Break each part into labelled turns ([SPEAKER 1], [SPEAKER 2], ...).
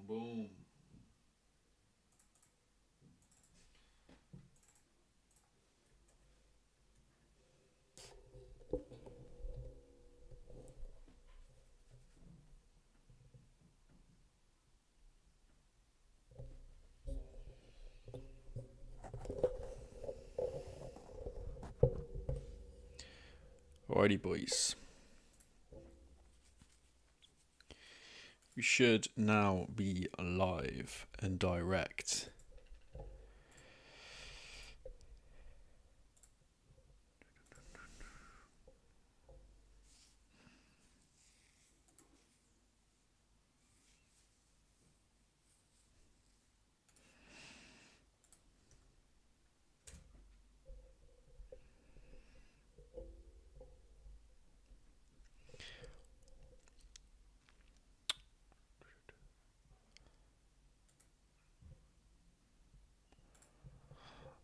[SPEAKER 1] Boom. Alrighty, boys. We should now be live and direct.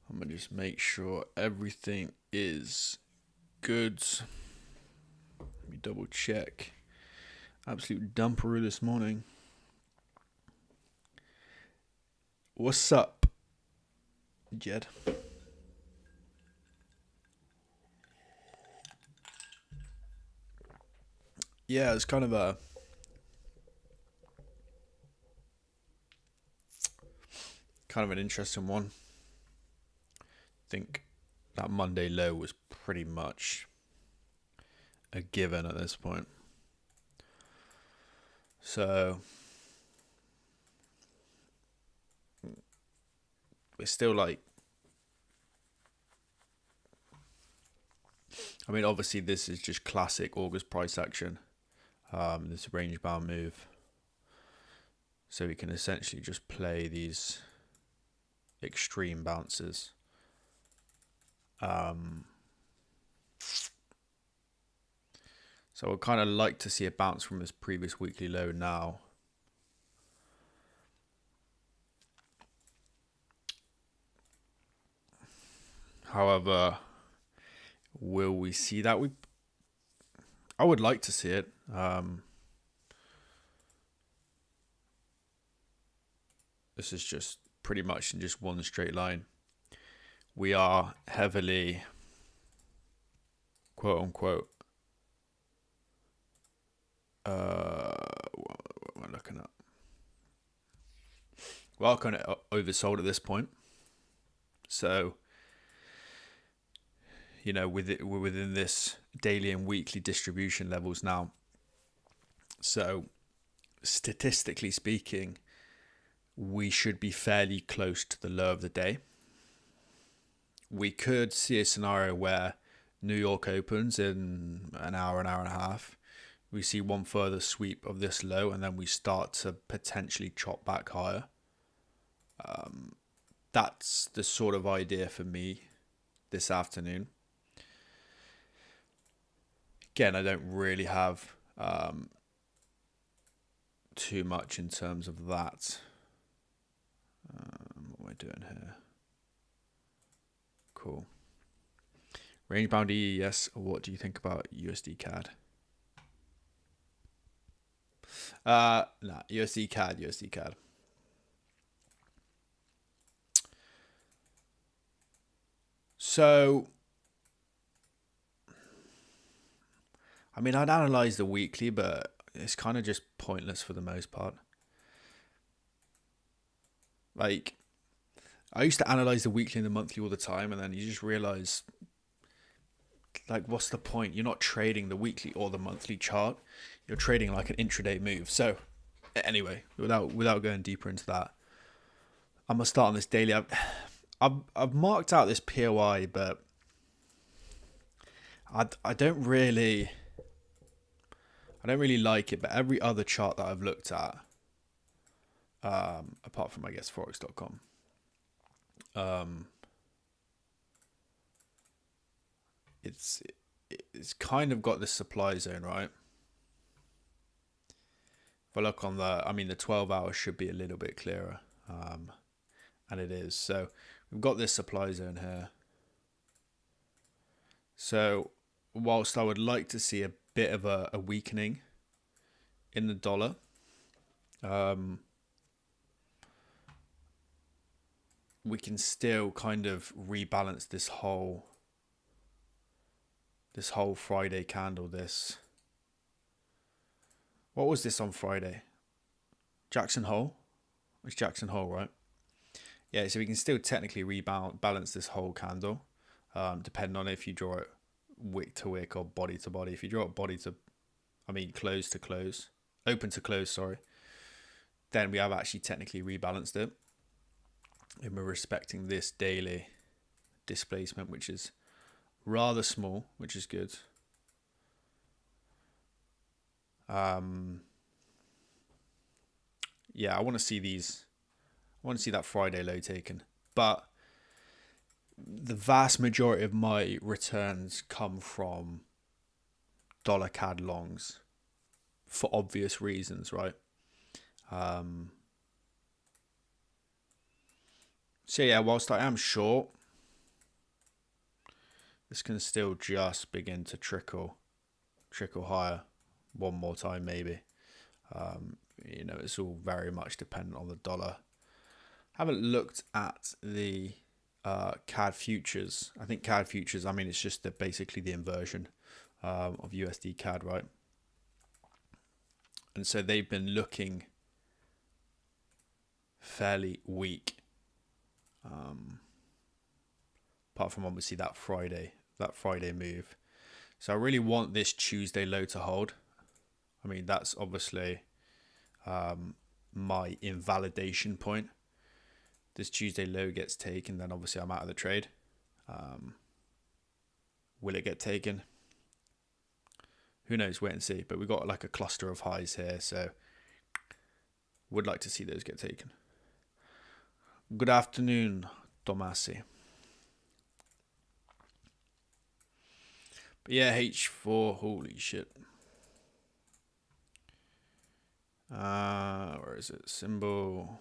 [SPEAKER 1] I'm going to just make sure everything is good. Let me double check. Absolute dumperoo this morning. What's up, Jed? Yeah, it's kind of an interesting one. I think that Monday low was pretty much a given at this point. So it's still like, I mean, obviously this is just classic August price action. This range bound move. So we can essentially just play these extreme bounces. So I'd kind of like to see a bounce from this previous weekly low now. However, will we see that? I would like to see it. This is just pretty much in just one straight line. We are heavily, quote unquote, what am I looking at? Well, kind of oversold at this point. So, you know, we're within this daily and weekly distribution levels now. So, statistically speaking, we should be fairly close to the low of the day. We could see a scenario where New York opens in an hour and a half. We see one further sweep of this low, and then we start to potentially chop back higher. That's the sort of idea for me this afternoon. Again, I don't really have too much in terms of that. What am I doing here? Cool. Range bound EES. What do you think about USD CAD? USD CAD. So, I mean, I'd analyze the weekly, but it's kind of just pointless for the most part. Like, I used to analyze the weekly and the monthly all the time, and then you just realize, like, what's the point? You're not trading the weekly or the monthly chart. You're trading like an intraday move. So, anyway, without going deeper into that, I'm gonna start on this daily. I've marked out this POI, but I don't really like it. But every other chart that I've looked at, apart from I guess forex.com, it's kind of got this supply zone, right? If I look on the 12 hours should be a little bit clearer, and it is. So we've got this supply zone here. So whilst I would like to see a bit of a weakening in the dollar, we can still kind of rebalance this whole Friday candle. What was this on Friday? Jackson Hole? It's Jackson Hole, right? Yeah, so we can still technically rebalance this whole candle, depending on if you draw it wick to wick or body to body. If you draw it close to close, open to close, sorry, then we have actually technically rebalanced it. And we're respecting this daily displacement, which is rather small, which is good. Yeah, I want to see that Friday low taken. But the vast majority of my returns come from dollar CAD longs for obvious reasons, right? So yeah, whilst I am short, this can still just begin to trickle higher one more time maybe. It's all very much dependent on the dollar. Haven't looked at the CAD futures. I think CAD futures, it's just basically the inversion of USD CAD, right? And so they've been looking fairly weak. Apart from obviously that Friday move. So I really want this Tuesday low to hold. That's obviously my invalidation point. This Tuesday low gets taken, then obviously I'm out of the trade. Will it get taken? Who knows? Wait and see. But we've got like a cluster of highs here, so would like to see those get taken. Good afternoon, Tomasi. But yeah, H4, holy shit. Where is it? Symbol.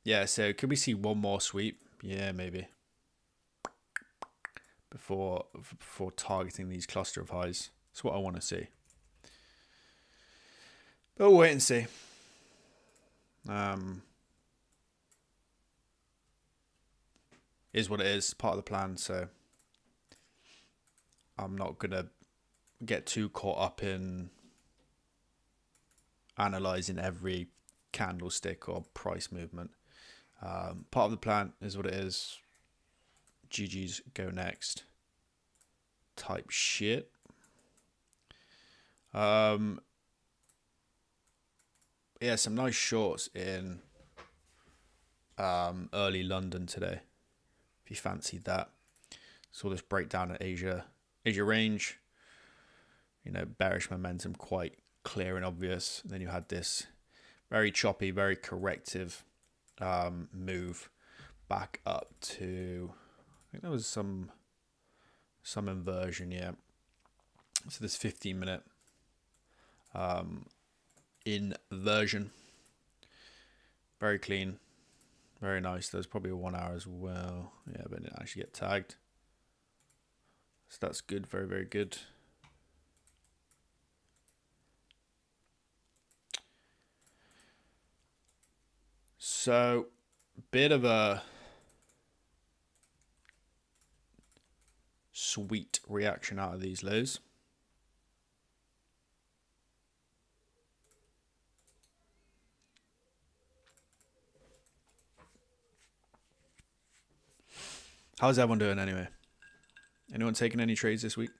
[SPEAKER 1] Yeah, so could we see one more sweep? Yeah, maybe. Before targeting these cluster of highs. That's what I want to see. But we'll wait and see. Is what it is, part of the plan, so I'm not gonna get too caught up in analyzing every candlestick or price movement. Part of the plan is what it is. GG's go next type shit. Yeah, some nice shorts in early London today, if you fancied that. Saw this breakdown at Asia range. Bearish momentum quite clear and obvious. Then you had this very choppy, very corrective move back up to, I think there was some inversion, yeah. So this 15-minute inversion, very clean, very nice. There's probably a 1 hour as well, yeah, but it didn't actually get tagged. So that's good, very, very good. So, bit of a sweet reaction out of these lows. How's everyone doing anyway? Anyone taking any trades this week?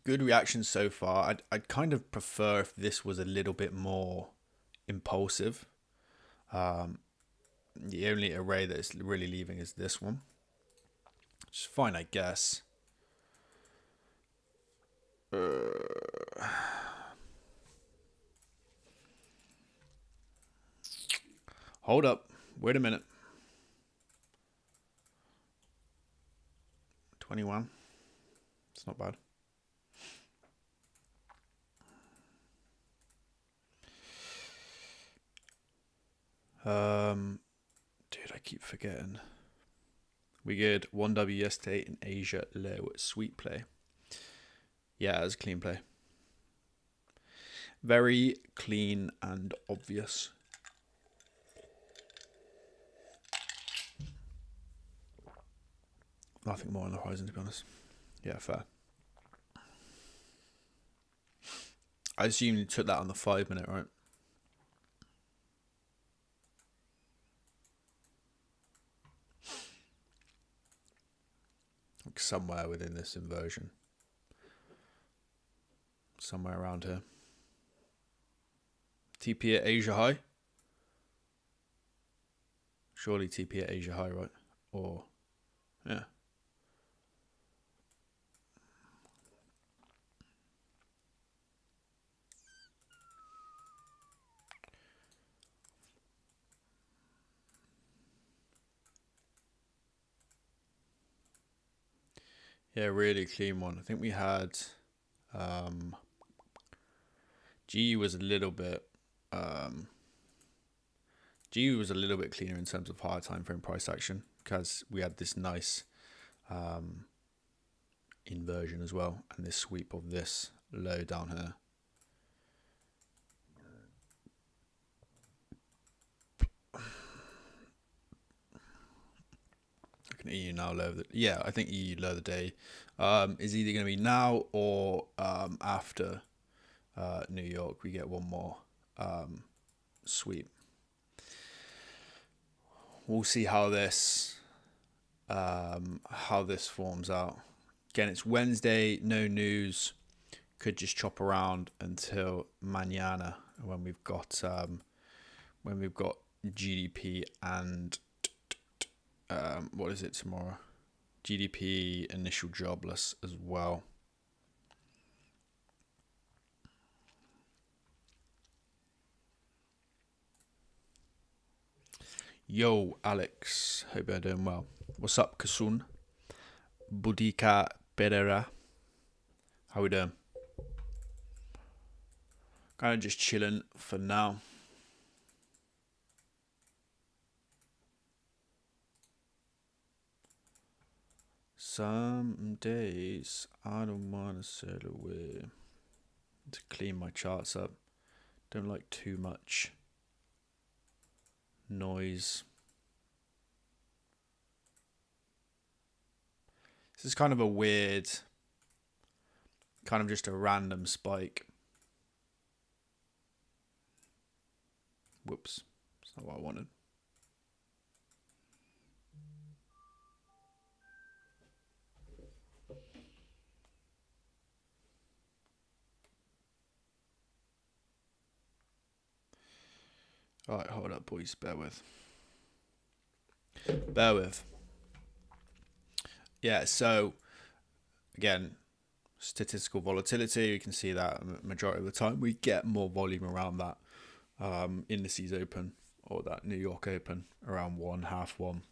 [SPEAKER 1] Good reaction so far. I'd kind of prefer if this was a little bit more impulsive. The only array that is really leaving is this one. Which is fine, I guess. Hold up. Wait a minute. 21. It's not bad. Dude, I keep forgetting. We get 1W yesterday in Asia low sweet play. Yeah, it was a clean play. Very clean and obvious. Nothing more on the horizon, to be honest. Yeah, fair. I assume you took that on the 5 minute, right? Like somewhere within this inversion. Somewhere around here. TP at Asia high? Surely TP at Asia high, right? Or, yeah. Yeah, really clean one. I think we had G was a little bit G was a little bit cleaner in terms of higher time frame price action because we had this nice inversion as well and this sweep of this low down here. I can EU now low of the, yeah, I think EU low of the day is either going to be now or after New York. We get one more sweep. We'll see how this forms out. Again, it's Wednesday, no news. Could just chop around until mañana when we've got GDP and what is it tomorrow? GDP initial jobless as well. Yo, Alex. Hope you're doing well. What's up, Kasun? Budika Pereira. How we doing? Kind of just chilling for now. Some days I don't want to sail away. To clean my charts up. Don't like too much noise. This is kind of a weird, kind of just a random spike. Whoops, that's not what I wanted. All right, hold up, boys. Bear with. Yeah, so again, statistical volatility. You can see that majority of the time we get more volume around that indices open or that New York open around 1/2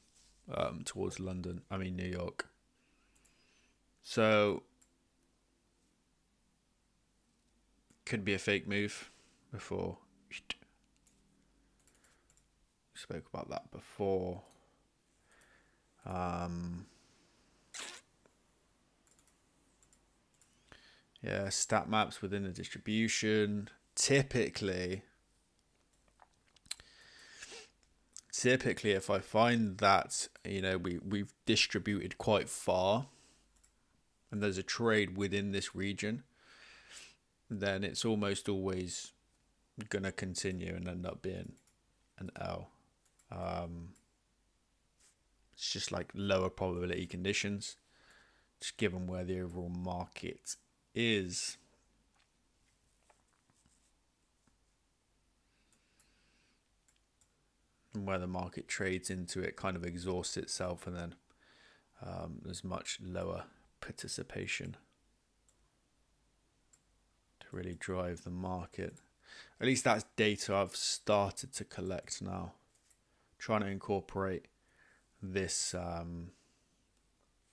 [SPEAKER 1] towards London. I mean New York. So could be a fake move before. Spoke about that before. Yeah, stat maps within the distribution. Typically, if I find that, you know, we've distributed quite far and there's a trade within this region, then it's almost always going to continue and end up being an L. It's just like lower probability conditions, just given where the overall market is. And where the market trades into it kind of exhausts itself, and then there's much lower participation to really drive the market. At least that's data I've started to collect now. Trying to incorporate this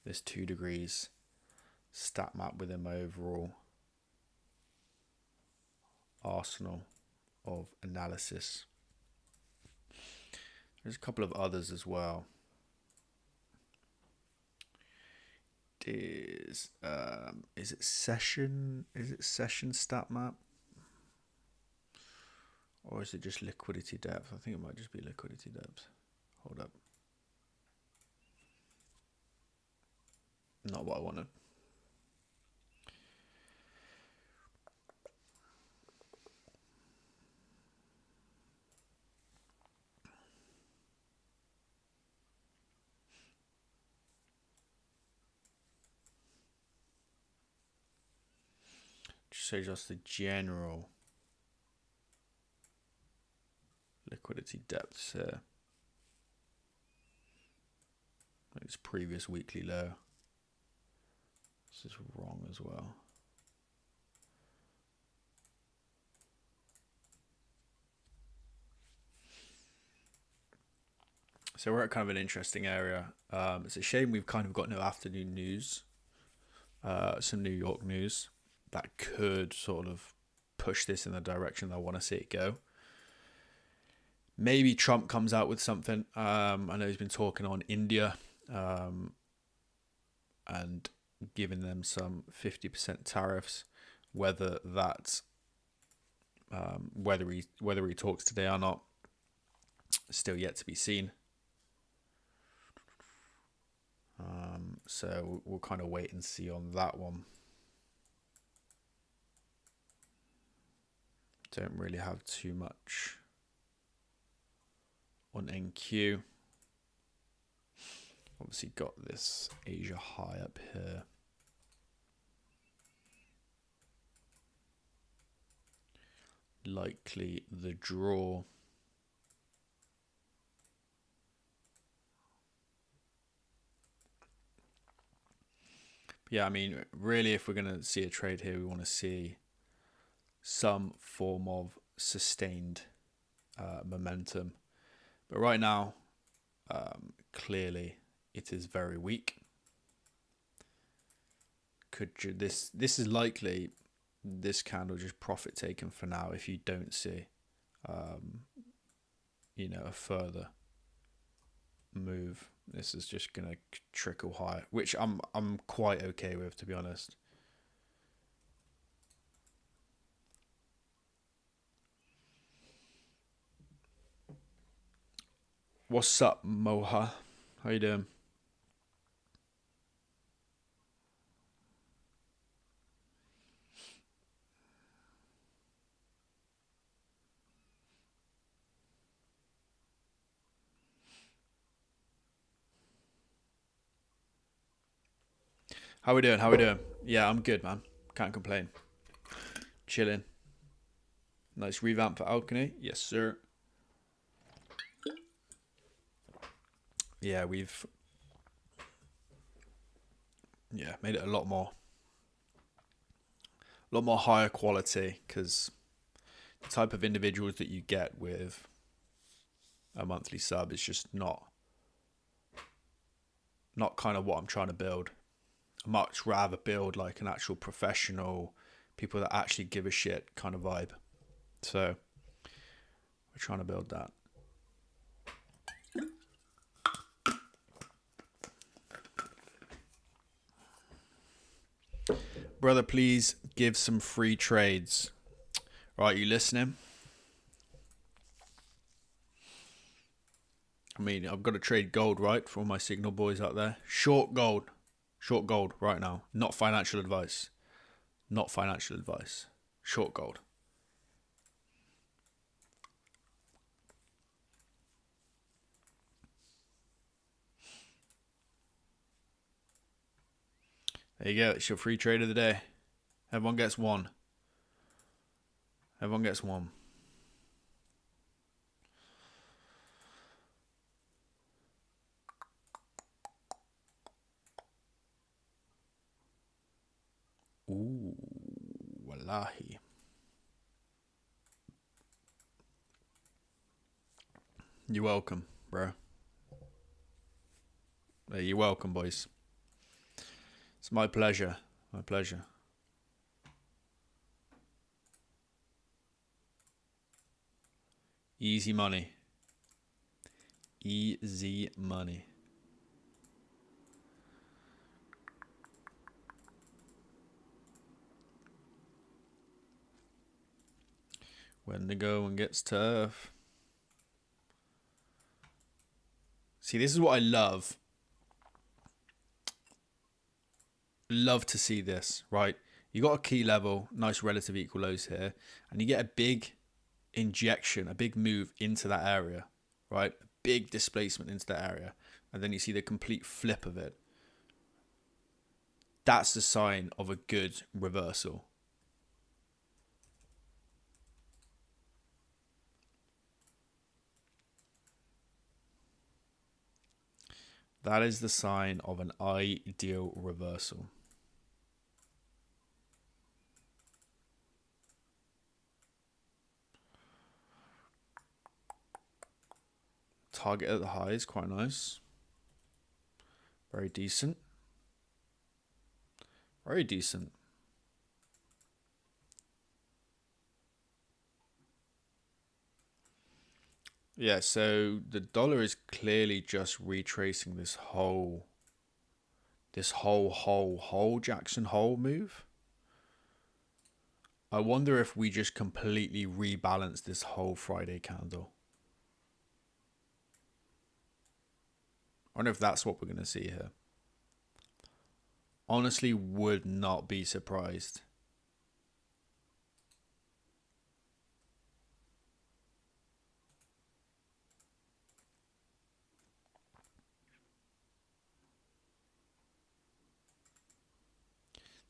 [SPEAKER 1] this 2 degrees stat map within my overall arsenal of analysis. There's a couple of others as well. Is it session? Is it session stat map? Or is it just liquidity depth? I think it might just be liquidity depth. Hold up. Not what I wanted. Just the general liquidity depths here. It's previous weekly low. This is wrong as well. So we're at kind of an interesting area. It's a shame we've kind of got no afternoon news. Some New York news that could sort of push this in the direction I want to see it go. Maybe Trump comes out with something. I know he's been talking on India and giving them some 50% tariffs. Whether that's whether he talks today or not, still yet to be seen. So we'll kind of wait and see on that one. Don't really have too much on NQ. Obviously got this Asia high up here. Likely the draw. Yeah, I mean, really, if we're going to see a trade here, we want to see some form of sustained momentum. But right now, clearly, it is very weak. This is likely this candle just profit taken for now if you don't see, a further move. This is just gonna trickle higher, which I'm quite okay with, to be honest. What's up, Moha? How you doing? How we doing? Yeah, I'm good, man. Can't complain. Chilling. Nice revamp for Alchemy. Yes, sir. Yeah, we've made it a lot more higher quality, because the type of individuals that you get with a monthly sub is just not kind of what I'm trying to build. I'd much rather build like an actual professional, people that actually give a shit kind of vibe. So we're trying to build that. Brother, please give some free trades. Right, you listening? I mean, I've got to trade gold, right, for all my signal boys out there. Short gold right now. Not financial advice. Short gold. There you go. It's your free trade of the day. Everyone gets one. Ooh, wallahi. You're welcome, bro. Hey, you're welcome, boys. It's my pleasure. Easy money. Easy money. When the going gets tough. See, this is what I love. Love to see this, right? You got a key level, nice relative equal lows here, and you get a big injection, a big move into that area, right? A big displacement into that area, and then you see the complete flip of it. That's the sign of a good reversal. That is the sign of an ideal reversal. Target at the high is quite nice. Very decent. Very decent. Yeah, so the dollar is clearly just retracing this whole Jackson Hole move. I wonder if we just completely rebalance this whole Friday candle. I wonder if that's what we're going to see here. Honestly, would not be surprised.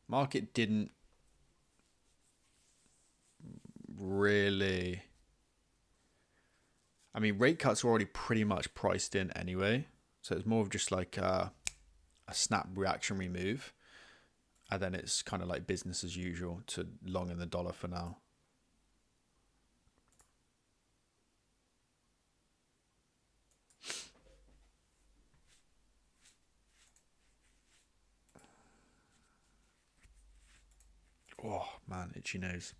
[SPEAKER 1] Market didn't really... I mean, rate cuts were already pretty much priced in anyway. So it's more of just like a snap reactionary move. And then it's kind of like business as usual to long in the dollar for now. Oh, man, itchy nose.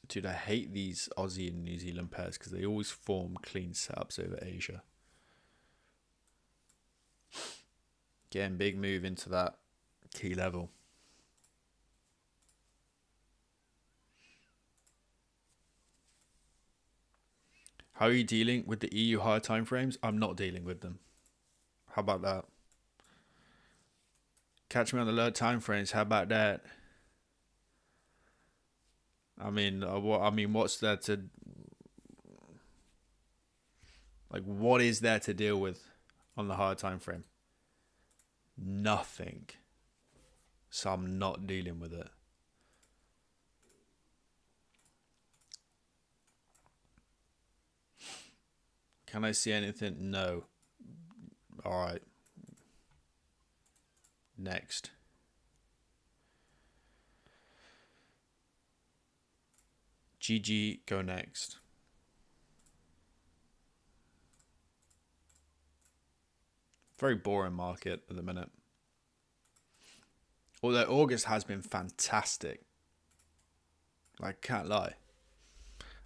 [SPEAKER 1] Dude, I hate these Aussie and New Zealand pairs because they always form clean setups over Asia. Getting big move into that key level. How are you dealing with the EU higher timeframes? I'm not dealing with them. How about that? Catch me on the lower timeframes. How about that? I mean, what's there to... Like, what is there to deal with on the higher time frame? Nothing. So I'm not dealing with it. Can I see anything? No. All right. Next. GG, go next. Very boring market at the minute. Although August has been fantastic. I can't lie.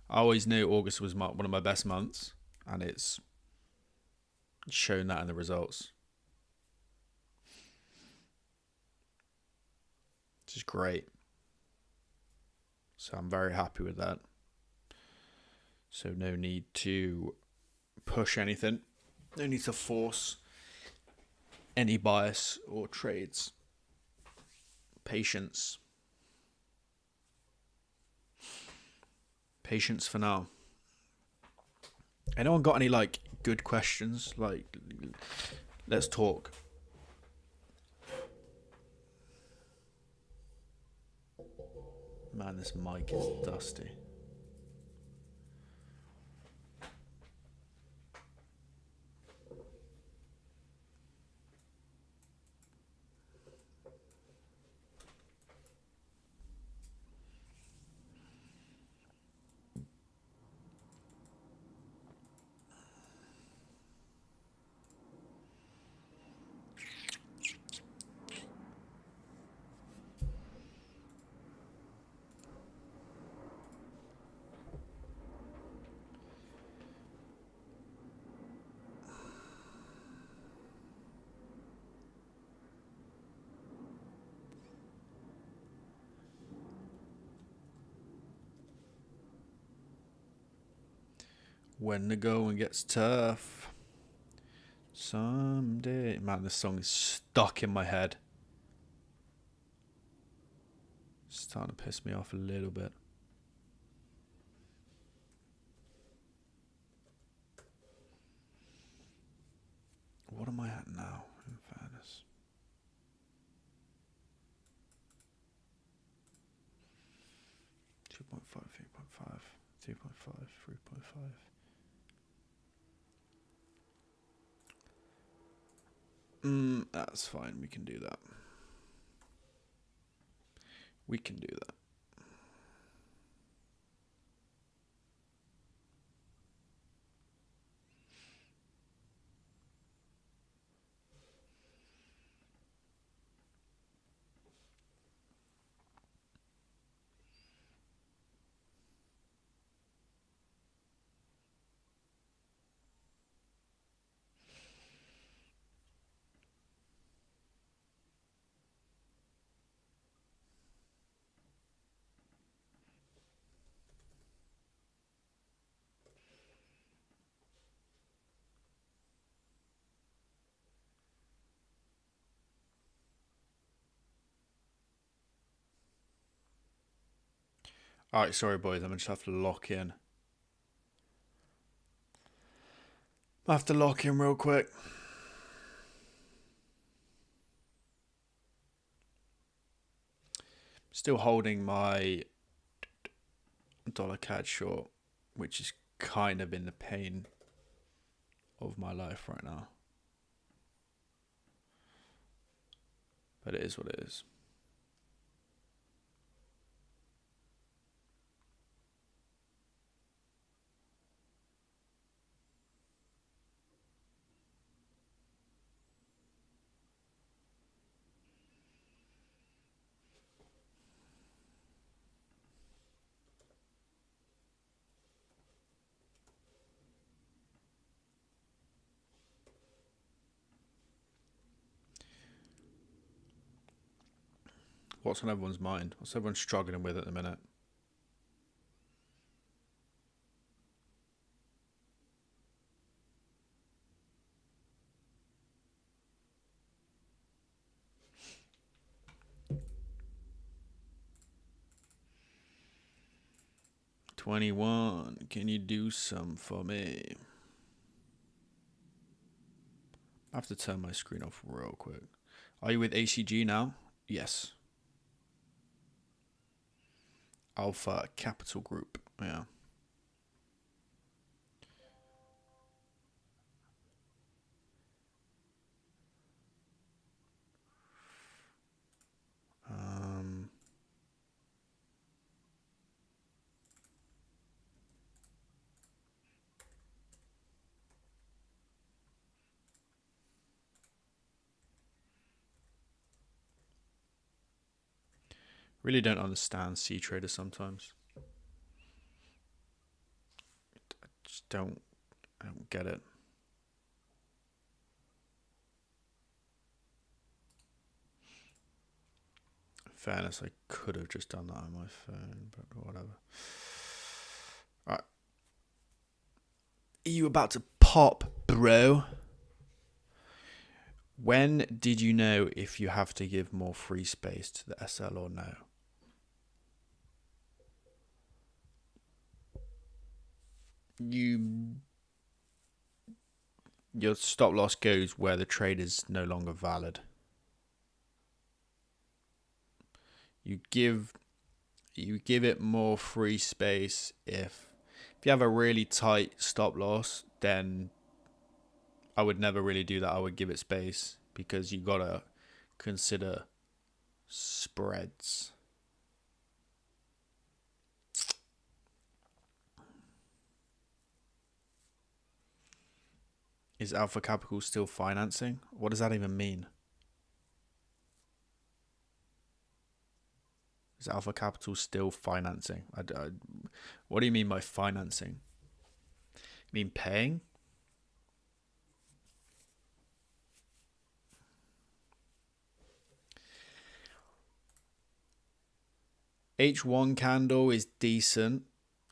[SPEAKER 1] I always knew August was one of my best months, and it's shown that in the results. Which is great. So I'm very happy with that. So no need to push anything. No need to force any bias or trades. Patience. Patience for now. Anyone got any like good questions? Like, let's talk. Man, this mic is dusty. When the going gets tough. Someday. Man, this song is stuck in my head. It's starting to piss me off a little bit. What am I at now, in fairness? .5, 3.5, 2.5, 3.5. That's fine. We can do that. We can do that. Alright, sorry boys, I'm going to just have to lock in. I have to lock in real quick. Still holding my dollar CAD short, which is kind of in the pain of my life right now. But it is what it is. What's on everyone's mind? What's everyone struggling with at the minute? $21. Can you do some for me? I have to turn my screen off real quick. Are you with ACG now? Yes. Alpha Capital Group. Yeah. Really don't understand C Trader sometimes. I just don't get it. In fairness, I could have just done that on my phone, but whatever. Alright. Are you about to pop, bro? When did you know if you have to give more free space to the SL or no? Your stop loss goes where the trade is no longer valid. You give it more free space if you have a really tight stop loss, then I would never really do that. I would give it space because you gotta consider spreads. Is Alpha Capital still financing? What does that even mean? Is Alpha Capital still financing? What do you mean by financing? You mean paying? H1 candle is decent.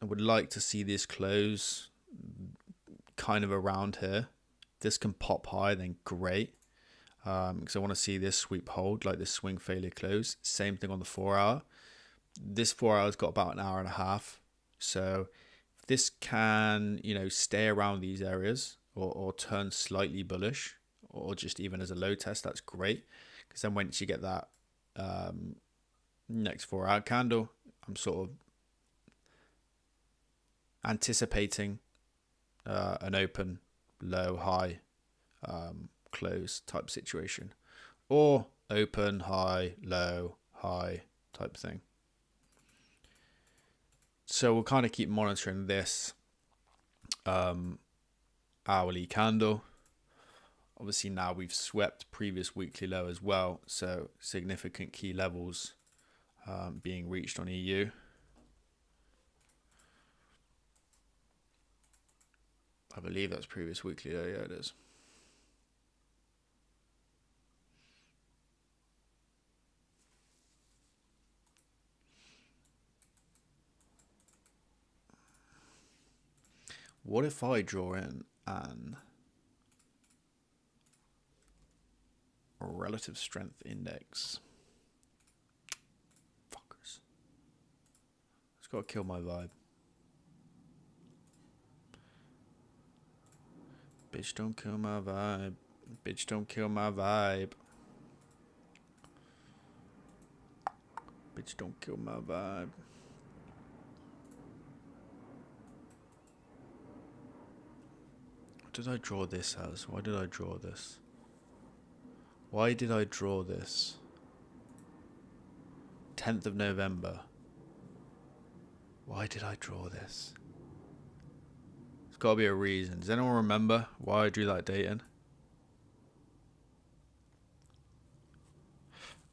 [SPEAKER 1] I would like to see this close. kind of around here. This can pop high, then great. Because I want to see this sweep hold, like this swing failure close. Same thing on the 4 hour. This 4 hour's got about an hour and a half. So if this can, you know, stay around these areas or turn slightly bullish or just even as a low test, that's great. Because then once you get that next 4 hour candle, I'm sort of anticipating an open, low, high, close type situation, or open, high, low, high type thing. So we'll kind of keep monitoring this hourly candle. Obviously now we've swept previous weekly low as well, so significant key levels being reached on EU. I believe that's previous weekly low. Yeah, it is. What if I draw in an relative strength index? Fuckers. It's got to kill my vibe. Bitch, don't kill my vibe. Bitch, don't kill my vibe. Bitch, don't kill my vibe. What did I draw this as? Why did I draw this? Why did I draw this? 10th of November. Why did I draw this? There's got to be a reason. Does anyone remember why I drew that date in?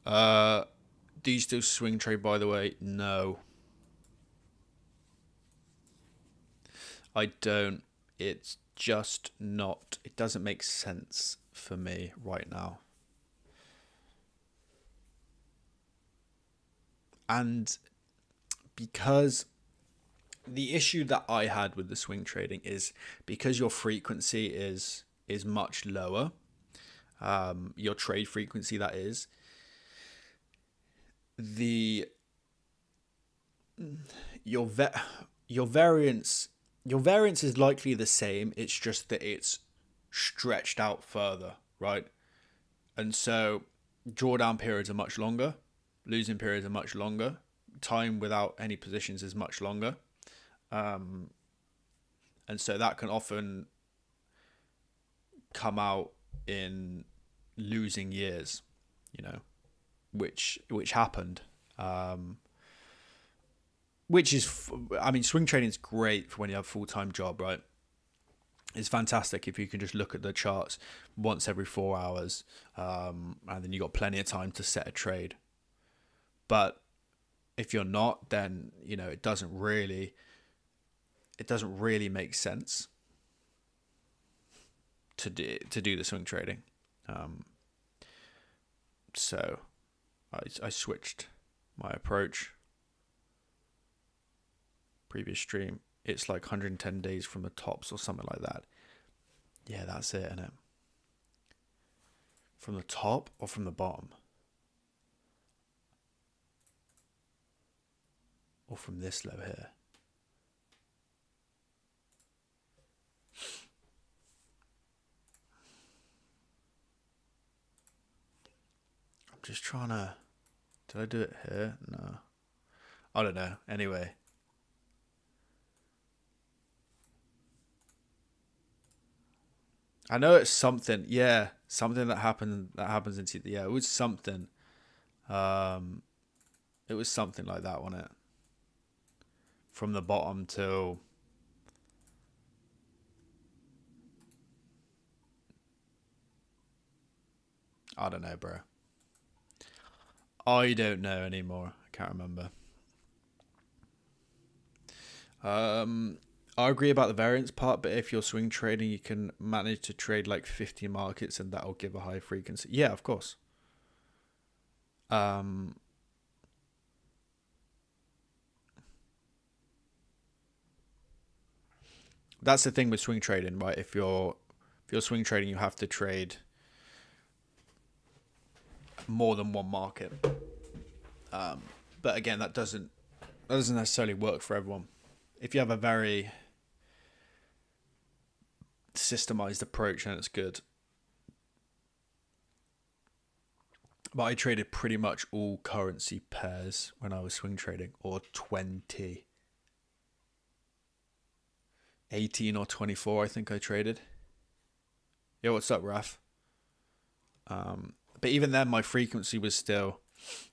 [SPEAKER 1] Do you still swing trade, by the way? No. I don't. It's just not. It doesn't make sense for me right now. And because the issue that I had with the swing trading is because your frequency is much lower, your trade frequency, that is, your variance is likely the same. It's just that it's stretched out further, right? And so drawdown periods are much longer, losing periods are much longer, time without any positions is much longer, and so that can often come out in losing years, you know, which happened. Which is, I mean, swing trading is great for when you have a full-time job, right? It's fantastic if you can just look at the charts once every 4 hours, and then you got plenty of time to set a trade. But if you're not, then, you know, it doesn't really make sense to do the swing trading. So I switched my approach. Previous stream, it's like 110 days from the tops or something like that. Yeah, that's it, isn't it? From the top or from the bottom? Or from this low here? I'm just trying to... Did I do it here? No. I don't know. Anyway. I know it's something. Yeah, something that happens into... Yeah, it was something. It was something like that, wasn't it? From the bottom till... I don't know, bro. I don't know anymore. I can't remember. I agree about the variance part, but if you're swing trading, you can manage to trade like 50 markets and that'll give a high frequency. Yeah, of course. that's the thing with swing trading, right? If you're swing trading, you have to trade more than one market. But again, that doesn't necessarily work for everyone. If you have a very systemized approach, then it's good. But I traded pretty much all currency pairs when I was swing trading, or 20. 18 or 24, I think I traded. Yo, what's up, Raf? But even then, my frequency was still...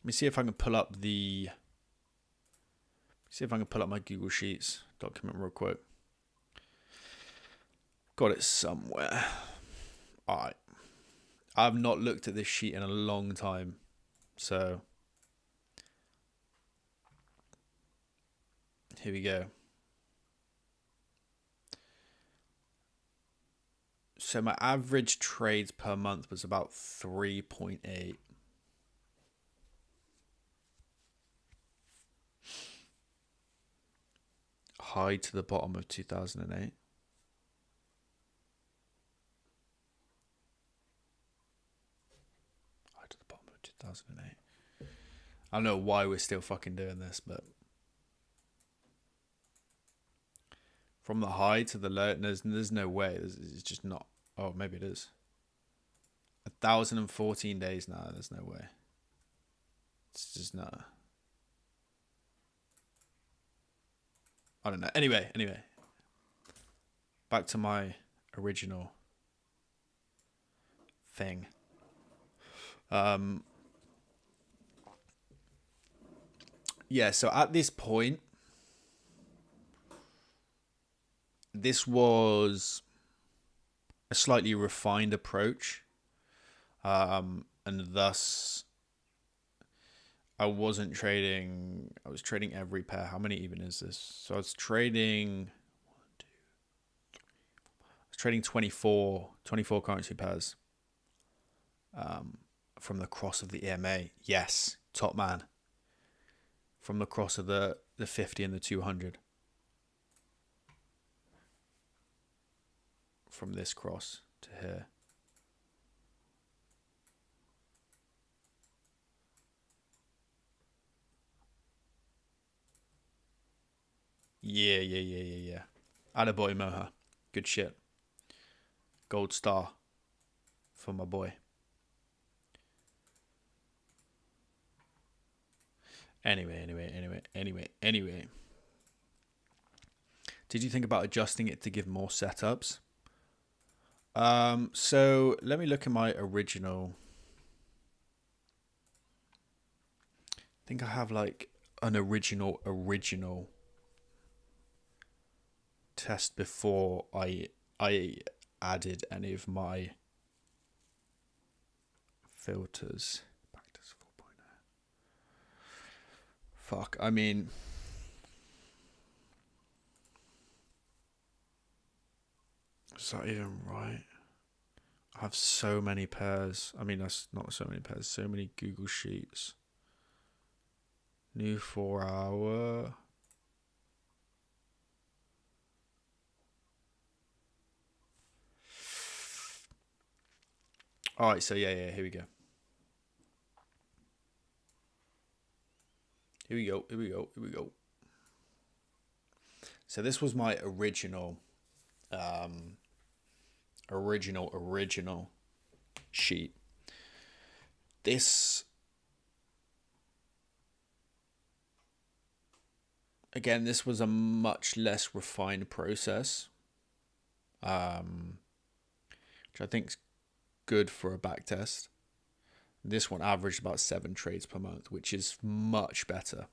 [SPEAKER 1] Let me see if I can pull up the... See if I can pull up my Google Sheets document real quick. Got it somewhere. Alright. I've not looked at this sheet in a long time. So... Here we go. So my average trades per month was about 3.8. High to the bottom of 2008. High to the bottom of 2008. I don't know why we're still fucking doing this, but... From the high to the low, there's no way. It's just not. Oh, maybe it is. 1,014 days now. There's no way. It's just not. I don't know. Anyway. Back to my original thing. Yeah, so at this point, this was a slightly refined approach, and thus I wasn't trading. I was trading every pair. How many even is this? So I was trading 24 currency pairs from the cross of the EMA. Yes, top man. From the cross of the 50 and the 200. From this cross to here. Yeah. Attaboy, Moha. Good shit. Gold star for my boy. Anyway. Did you think about adjusting it to give more setups? So let me look at my original. I think I have like an original test before I added any of my filters. Practice 4.0. Fuck, I mean, is that even right? I have so many pairs. I mean, that's not so many pairs. So many Google Sheets. New 4 hour. Alright, so yeah, here we go. Here we go. So this was my original sheet. This again, this was a much less refined process, which I think is good for a back test. This one averaged about 7 trades per month, which is much better.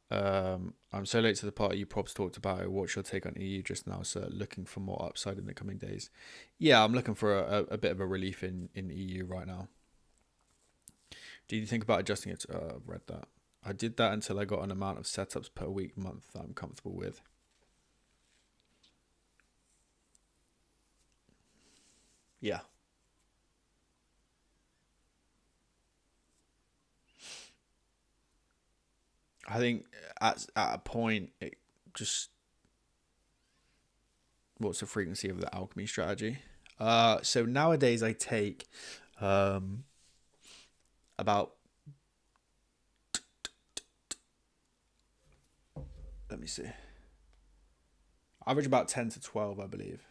[SPEAKER 1] I'm so late to the party you props talked about. What's your take on EU just now, sir? Looking for more upside in the coming days. Yeah, I'm looking for a bit of a relief in EU right now. Did you think about adjusting it? I've read that. I did that until I got an amount of setups per week, month that I'm comfortable with. Yeah. I think at a point, it just, what's the frequency of the alchemy strategy? So nowadays I take about, let me see, average about 10 to 12, I believe.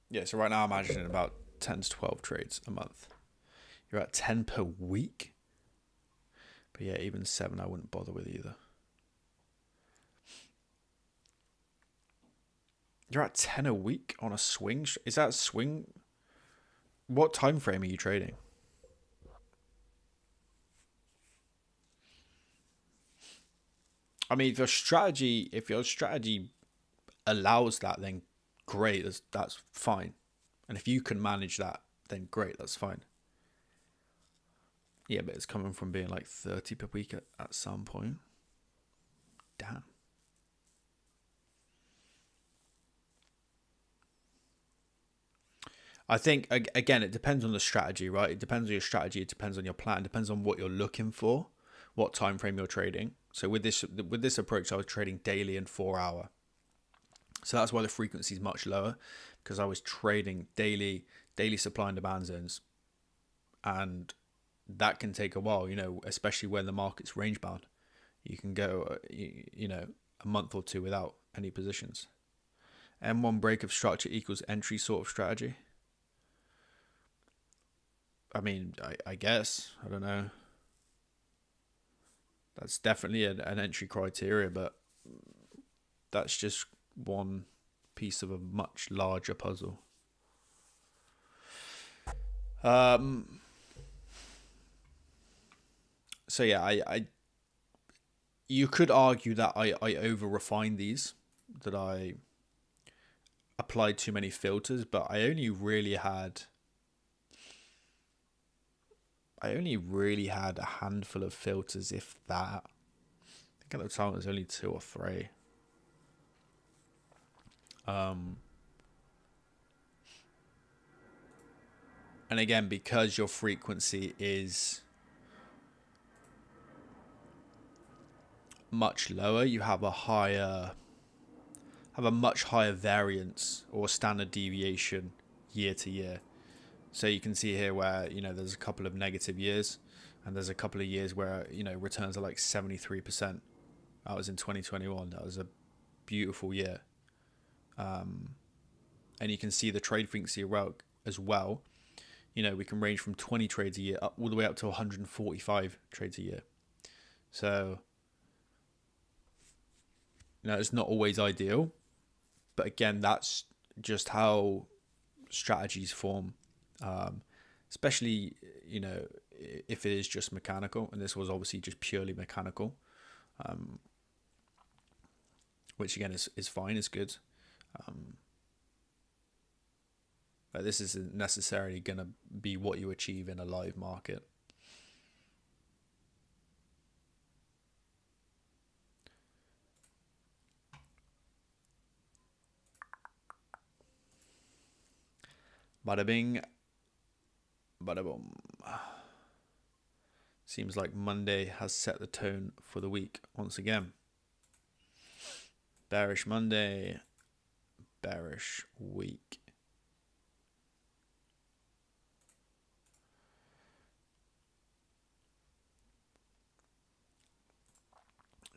[SPEAKER 1] Yeah, so right now I'm averaging about 10 to 12 trades a month. You're at 10 per week? But yeah, even 7 I wouldn't bother with either. You're at 10 a week on a swing? Is that a swing? What time frame are you trading? I mean, if your strategy allows that, then great, that's fine. And if you can manage that, then great, that's fine. Yeah, but it's coming from being like 30 per week at some point. Damn. I think, again, it depends on the strategy, right? It depends on your strategy. It depends on your plan. It depends on what you're looking for, what time frame you're trading. So with this approach, I was trading daily and 4 hour. So that's why the frequency is much lower, because I was trading daily supply and demand zones, and that can take a while, especially when the market's range bound. You can go, a month or two without any positions. M1 break of structure equals entry sort of strategy. I mean, I guess, I don't know. That's definitely an entry criteria, but that's just one piece of a much larger puzzle. So yeah, I you could argue that I over refined these, that I applied too many filters, but I only really had a handful of filters, if that. I think at the time it was only 2 or 3. And again, because your frequency is much lower, you have a much higher variance or standard deviation year to year. So you can see here where, there's a couple of negative years, and there's a couple of years where, returns are like 73%. That was in 2021. That was a beautiful year. And you can see the trade frequency as well. We can range from 20 trades a year up all the way up to 145 trades a year. So, it's not always ideal, but again, that's just how strategies form, especially, if it is just mechanical, and this was obviously just purely mechanical, which again is fine, is good. But this isn't necessarily going to be what you achieve in a live market. Bada bing, bada boom. Seems like Monday has set the tone for the week once again. Bearish Monday, bearish week.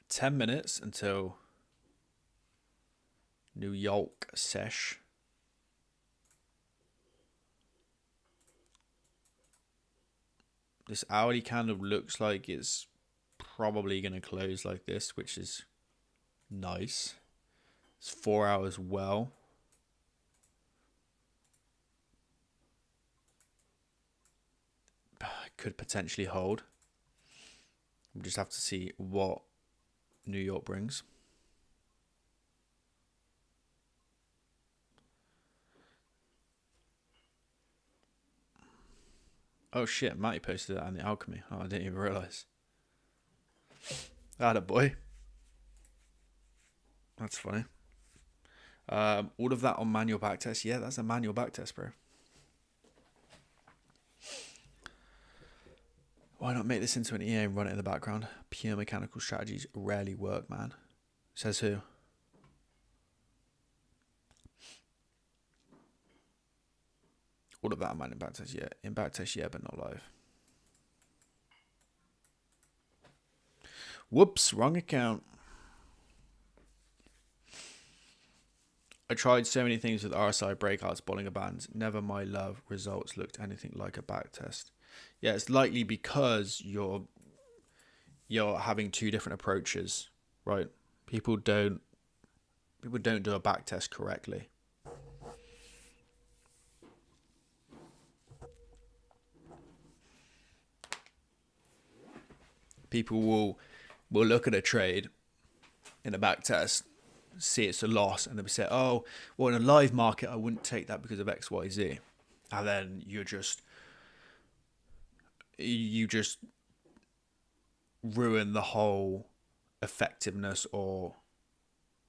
[SPEAKER 1] $10 minutes until New York sesh. This hourly candle looks like it's probably going to close like this, which is nice. It's 4 hours well. Could potentially hold. We'll just have to see what New York brings. Oh shit, Matty posted that on the Alchemy. Oh, I didn't even realise. Atta boy. That's funny. All of that on manual backtest. Yeah, that's a manual backtest, bro. Why not make this into an EA and run it in the background? Pure mechanical strategies rarely work, man. Says who? All of that on manual backtest, yeah. In backtest, yeah, but not live. Whoops, wrong account. I tried so many things with RSI breakouts, Bollinger Bands. Never my love. Results looked anything like a backtest. Yeah, it's likely because you're having two different approaches, right? People don't do a backtest correctly. People will look at a trade in a backtest, see it's a loss, and they'll say, oh, well, in a live market, I wouldn't take that because of X, Y, Z. And then you just ruin the whole effectiveness or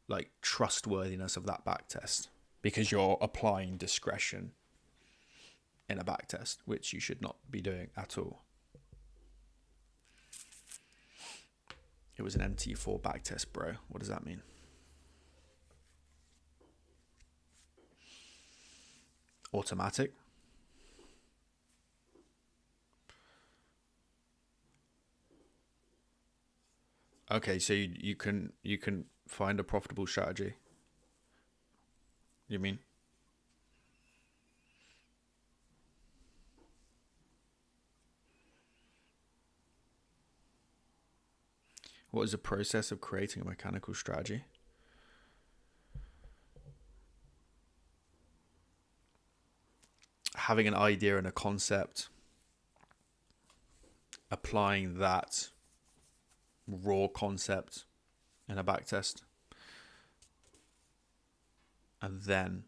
[SPEAKER 1] like trustworthiness of that backtest because you're applying discretion in a backtest, which you should not be doing at all. It was an MT4 backtest, bro. What does that mean? Automatic. Okay, so you can find a profitable strategy. You mean? What is the process of creating a mechanical strategy? Having an idea and a concept, applying that raw concept in a backtest, and then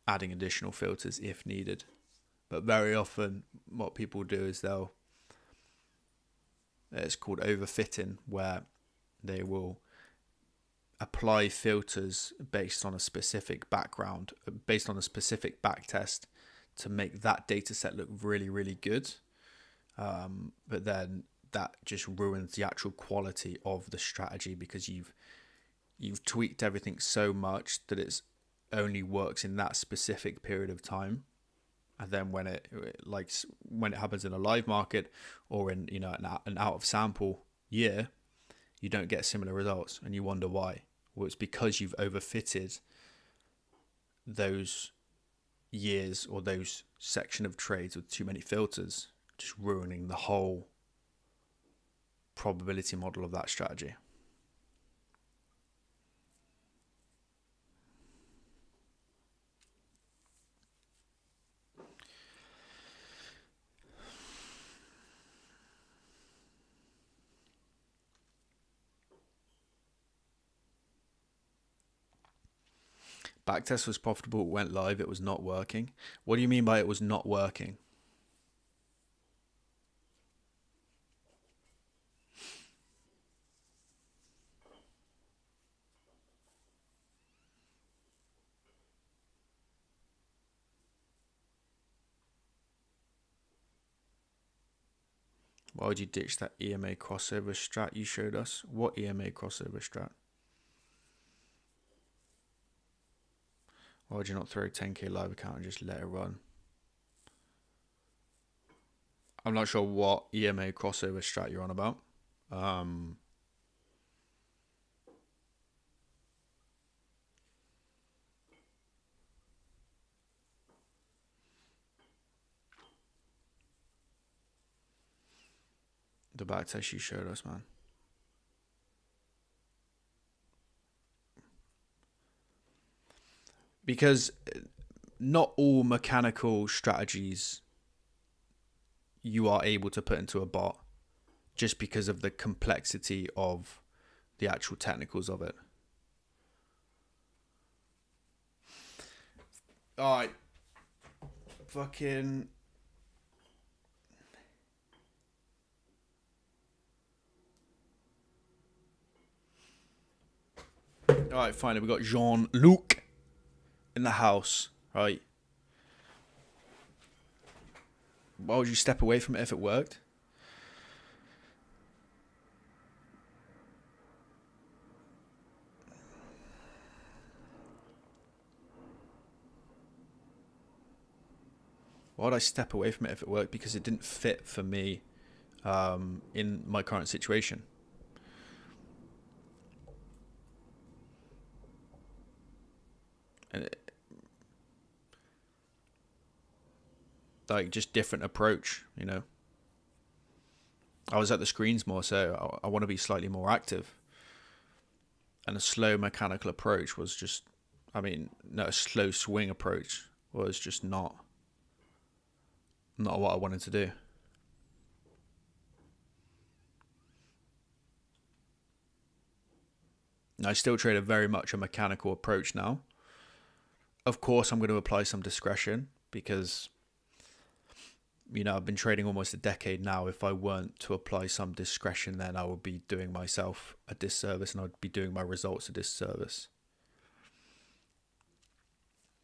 [SPEAKER 1] adding additional filters if needed. But very often what people do is it's called overfitting, where they will apply filters based on a specific background, based on a specific backtest to make that data set look really, really good. But then that just ruins the actual quality of the strategy because you've tweaked everything so much that it's only works in that specific period of time. And then when it happens in a live market or in an out of sample year, you don't get similar results, and you wonder why. Well, it's because you've overfitted those years or those section of trades with too many filters, just ruining the whole probability model of that strategy. Backtest was profitable, it went live, it was not working. What do you mean by it was not working? Why would you ditch that EMA crossover strat you showed us? What EMA crossover strat? Why would you not throw 10k live account and just let it run? I'm not sure what EMA crossover strat you're on about. The backtest you showed us, man. Because not all mechanical strategies you are able to put into a bot just because of the complexity of the actual technicals of it. Alright. Fucking... Alright, finally, we got Jean-Luc in the house, right? Why would you step away from it if it worked? Why would I step away from it if it worked? Because it didn't fit for me in my current situation. And like just different approach, you know. I was at the screens more, so I want to be slightly more active. And a slow mechanical approach was just, no, a slow swing approach was just not what I wanted to do. And I still trade very much a mechanical approach now. Of course, I'm going to apply some discretion because, you know, I've been trading almost a decade now. If I weren't to apply some discretion, then I would be doing myself a disservice and I'd be doing my results a disservice.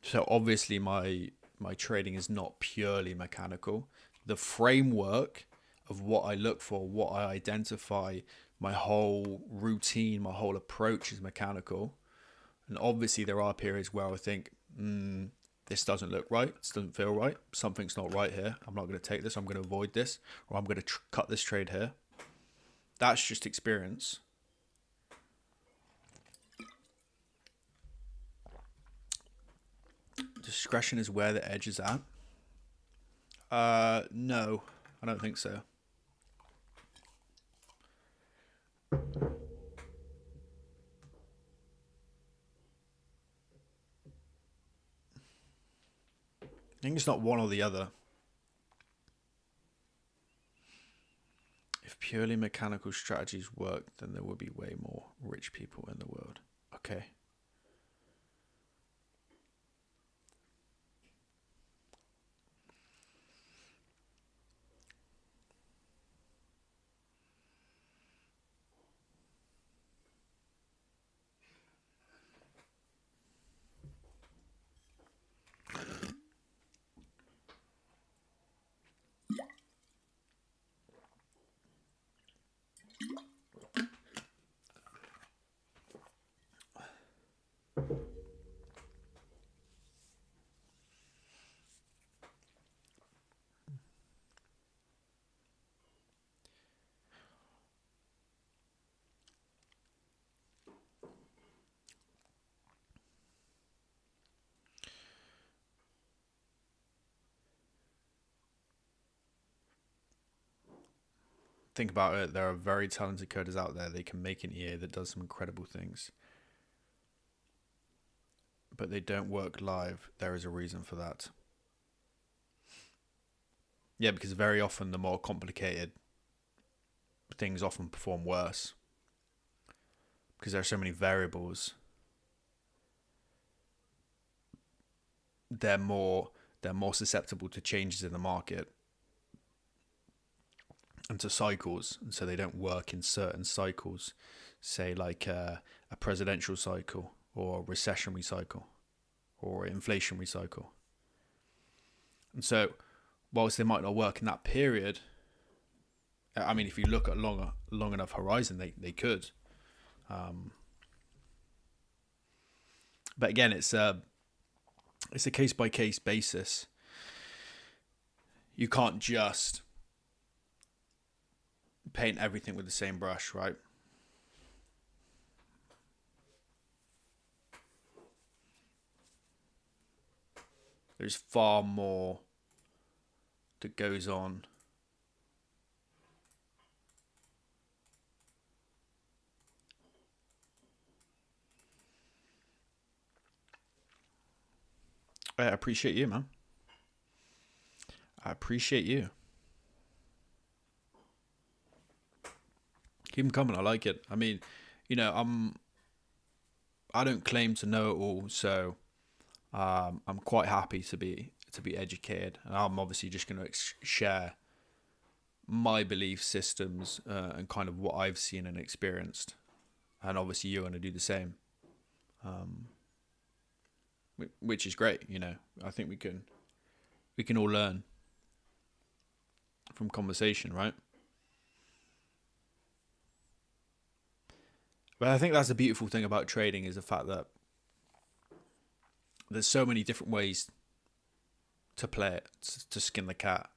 [SPEAKER 1] So obviously my trading is not purely mechanical. The framework of what I look for, what I identify, my whole routine, my whole approach is mechanical. And obviously there are periods where I think, this doesn't look right, this doesn't feel right, something's not right here, I'm not going to take this, I'm going to avoid this, or I'm going to cut this trade here. That's just experience. Discretion is where the edge is at. No, I don't think so. I think it's not one or the other. If purely mechanical strategies worked, then there would be way more rich people in the world. Okay. Think about it, there are very talented coders out there. They can make an EA that does some incredible things, but they don't work live. There is a reason for that. Yeah, because very often the more complicated things often perform worse because there are so many variables. They're more susceptible to changes in the market and to cycles, and so they don't work in certain cycles, say like a presidential cycle or a recessionary cycle or inflationary cycle. And so whilst they might not work in that period, I mean, if you look at long enough horizon, they could. But again, it's a case by case basis. You can't just paint everything with the same brush, right? There's far more that goes on. I appreciate you, man. I appreciate you. Keep them coming. I like it. I mean, you know, I don't claim to know it all, so I'm quite happy to be educated, and I'm obviously just going to share my belief systems and kind of what I've seen and experienced, and obviously you're going to do the same. which is great. You know, I think we can all learn from conversation, right? But I think that's the beautiful thing about trading is the fact that there's so many different ways to play it, to skin the cat.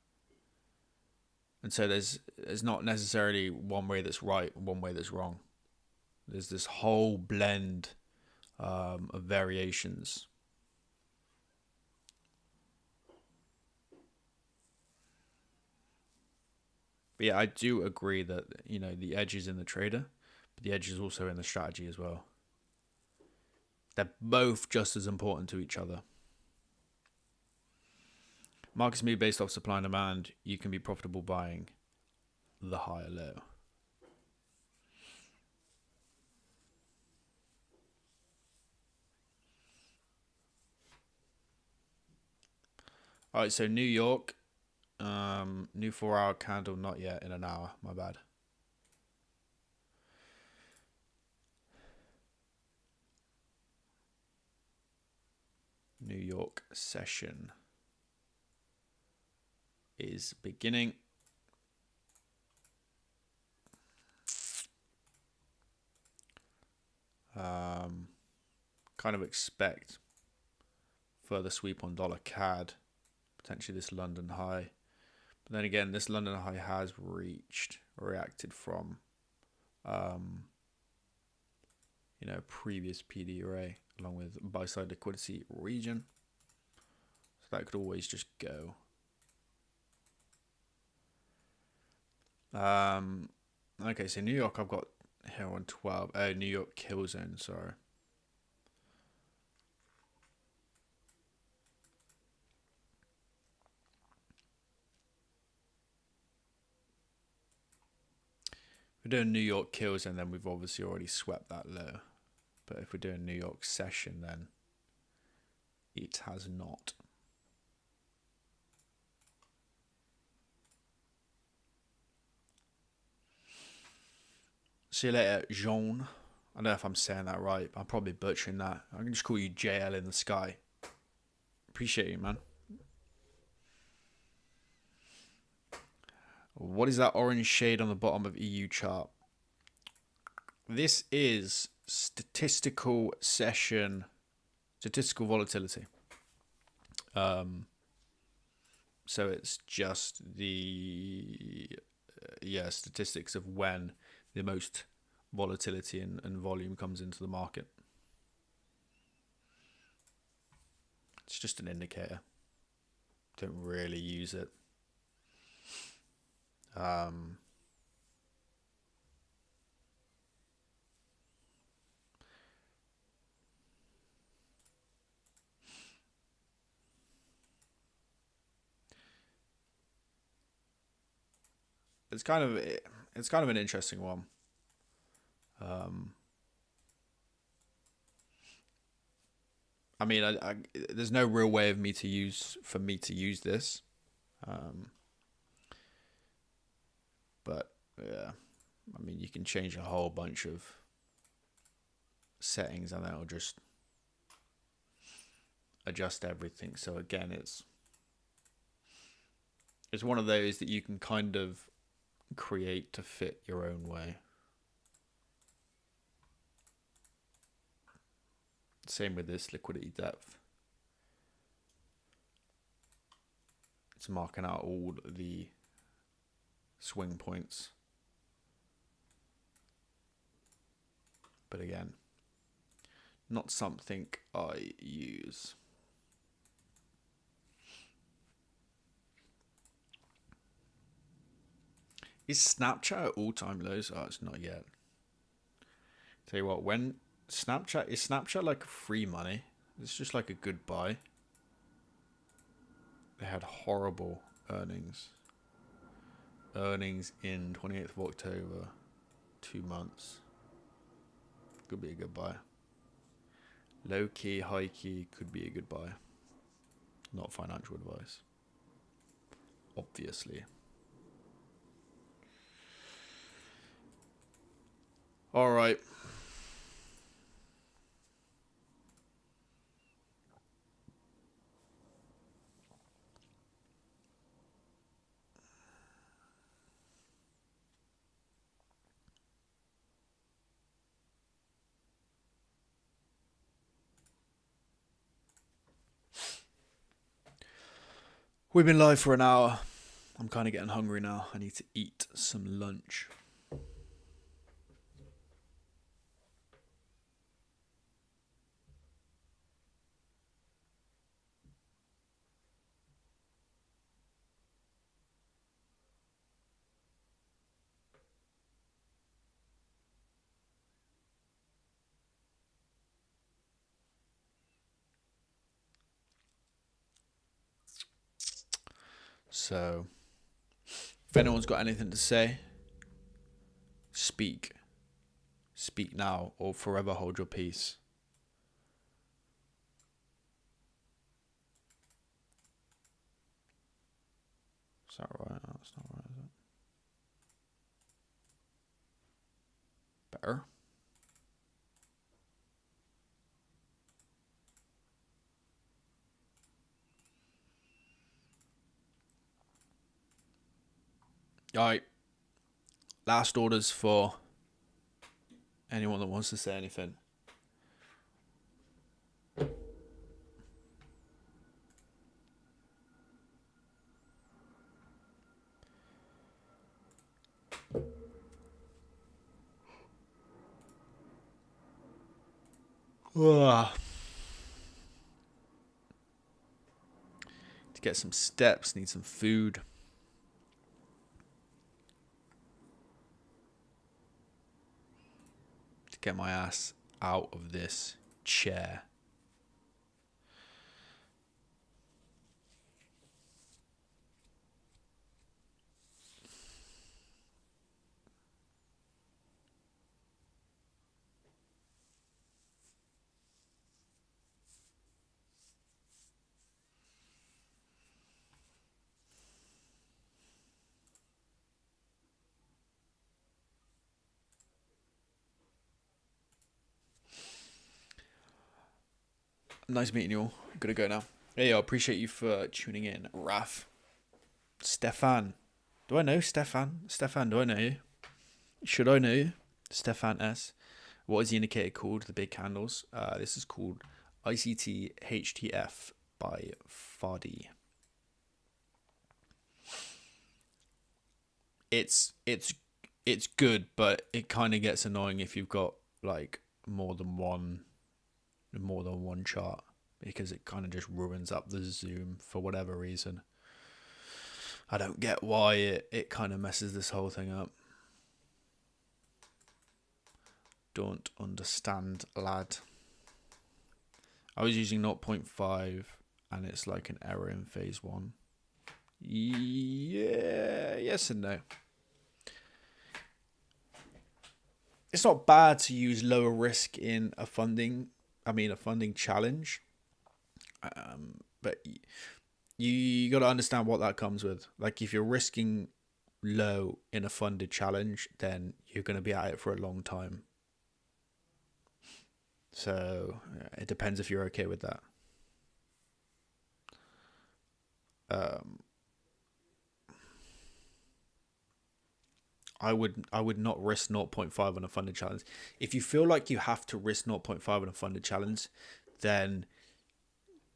[SPEAKER 1] And so there's not necessarily one way that's right and one way that's wrong. There's this whole blend of variations. But yeah, I do agree that, you know, the edge is in the trader, but the edge is also in the strategy as well. They're both just as important to each other. Markets move based off supply and demand. You can be profitable buying the higher low. All right, so New York, new 4-hour candle, not yet, in an hour, my bad. New York session is beginning. Kind of expect further sweep on dollar CAD, potentially this London high. But then again, this London high has reacted from, you know, previous PD array along with buy side liquidity region. So that could always just go. Okay, so New York I've got here on 12. Oh, New York kill zone, sorry. We're doing New York kills and then we've obviously already swept that low. But if we're doing New York session, then it has not. See you later, Jean. I don't know if I'm saying that right, but I'm probably butchering that. I can just call you JL in the sky. Appreciate you, man. What is that orange shade on the bottom of EU chart? This is statistical session, statistical volatility. So it's just the statistics of when the most volatility and volume comes into the market. It's just an indicator. Don't really use it. It's kind of an interesting one. I mean, there's no real way for me to use this. But yeah, I mean, you can change a whole bunch of settings and that'll just adjust everything. So again, it's one of those that you can kind of create to fit your own way. Same with this liquidity depth. It's marking out all the swing points. But again, not something I use. Is Snapchat at all-time lows? Oh, it's not yet. Tell you what, when is Snapchat like free money? It's just like a good buy. They had horrible earnings. Earnings in 28th of October, 2 months. Could be a good buy. Low key, high key could be a good buy. Not financial advice. Obviously. All right. We've been live for an hour. I'm kind of getting hungry now. I need to eat some lunch. So, if anyone's got anything to say, speak. Speak now or forever hold your peace. Is that right? No, that's not right, is it? Better. Alright. Last orders for anyone that wants to say anything. Ugh. To get some steps, need some food. To get my ass out of this chair. Nice meeting you all. I'm gonna go now. Hey, I appreciate you for tuning in. Raf. Stefan. Do I know Stefan? Stefan, do I know you? Should I know you? Stefan S. What is the indicator called? The big candles. This is called ICT HTF by Fardy. It's good, but it kind of gets annoying if you've got like more than one chart, because it kind of just ruins up the zoom for whatever reason. I don't get why it kind of messes this whole thing up. Don't understand, lad. I was using 0.5 and it's like an error in phase 1. Yeah, yes and no. It's not bad to use lower risk in a funding challenge. But you got to understand what that comes with. Like if you're risking low in a funded challenge, then you're going to be at it for a long time. So it depends if you're okay with that. I would not risk 0.5 on a funded challenge. If you feel like you have to risk 0.5 on a funded challenge, then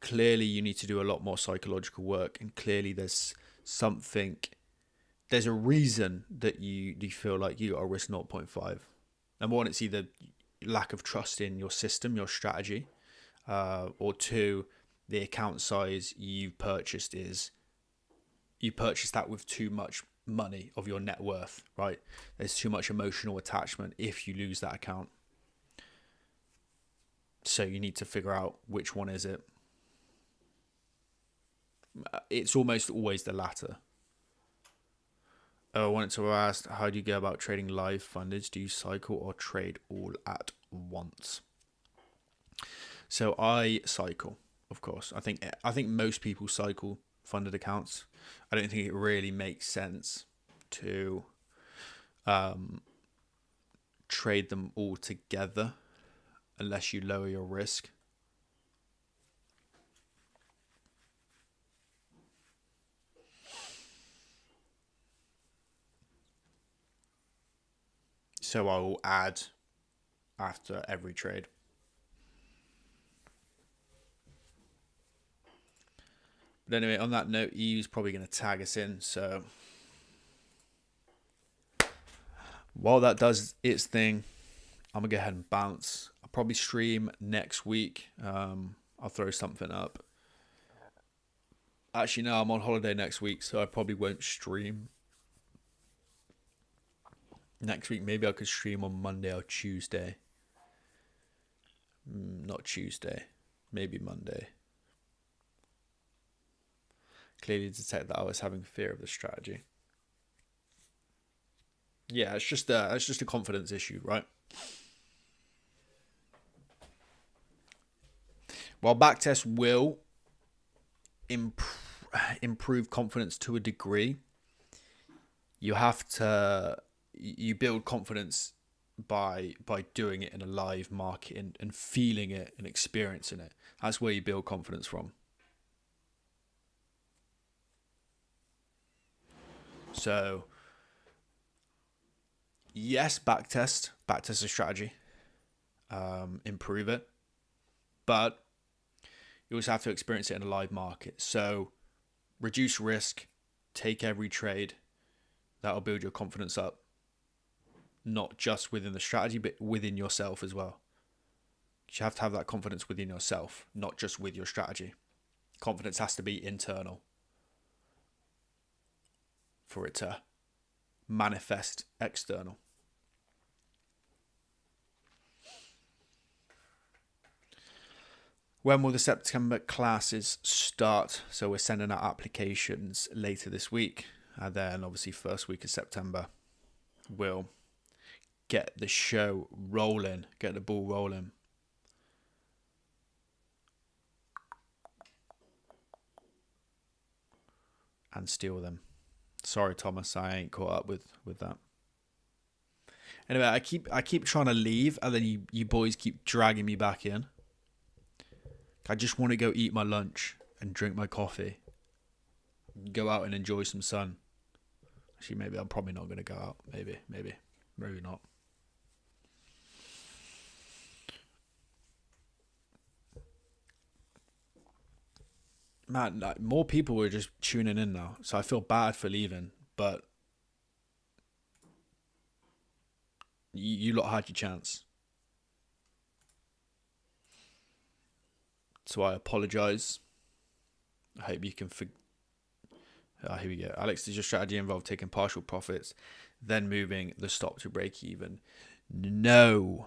[SPEAKER 1] clearly you need to do a lot more psychological work, and clearly there's a reason that you feel like you got to risk 0.5. Number one, it's either lack of trust in your system, your strategy, or two, the account size you purchased that with too much money of your net worth, right? There's too much emotional attachment if you lose that account. So you need to figure out which one is it. It's almost always the latter. I wanted to ask, how do you go about trading live funded? Do you cycle or trade all at once? So I cycle, of course. I think most people cycle funded accounts. I don't think it really makes sense to trade them all together unless you lower your risk. So I will add after every trade. But anyway, on that note, EU's probably going to tag us in. So while that does its thing, I'm going to go ahead and bounce. I'll probably stream next week. I'll throw something up. Actually, no, I'm on holiday next week, so I probably won't stream next week. Maybe I could stream on Monday or Tuesday. Not Tuesday. Maybe Monday. Clearly detect that I was having fear of the strategy. Yeah, it's just a confidence issue, right? While backtest will improve confidence to a degree, you build confidence by doing it in a live market and feeling it and experiencing it. That's where you build confidence from. So yes, backtest a strategy, improve it, but you also have to experience it in a live market. So reduce risk, take every trade. That'll build your confidence up, not just within the strategy, but within yourself as well. You have to have that confidence within yourself, not just with your strategy. Confidence has to be internal for it to manifest external. When will the September classes start? So we're sending out applications later this week. And then obviously first week of September, we'll get the show rolling, get the ball rolling. And steal them. Sorry, Thomas, I ain't caught up with that. Anyway, I keep trying to leave, and then you boys keep dragging me back in. I just want to go eat my lunch and drink my coffee. Go out and enjoy some sun. Actually, maybe I'm probably not going to go out. Maybe not. Man, like, more people were just tuning in now, so I feel bad for leaving, but you lot had your chance. So I apologise. I hope you can here we go. Alex, does your strategy involve taking partial profits, then moving the stop to break even? No.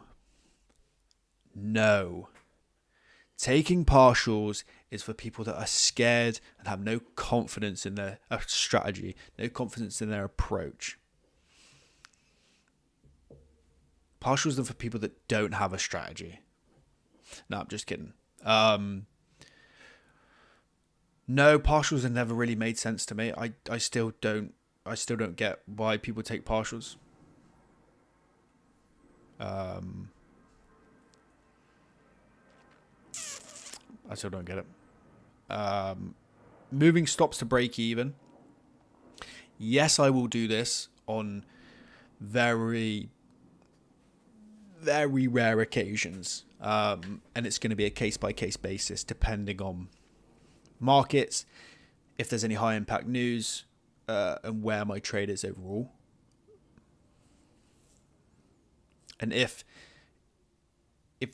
[SPEAKER 1] Taking partials is for people that are scared and have no confidence in their strategy, no confidence in their approach. Partials are for people that don't have a strategy. No, I'm just kidding. No, partials have never really made sense to me. I still don't get why people take partials. I still don't get it. Moving stops to break even. Yes, I will do this on very, very rare occasions. And it's going to be a case-by-case basis depending on markets, if there's any high-impact news, and where my trade is overall. And if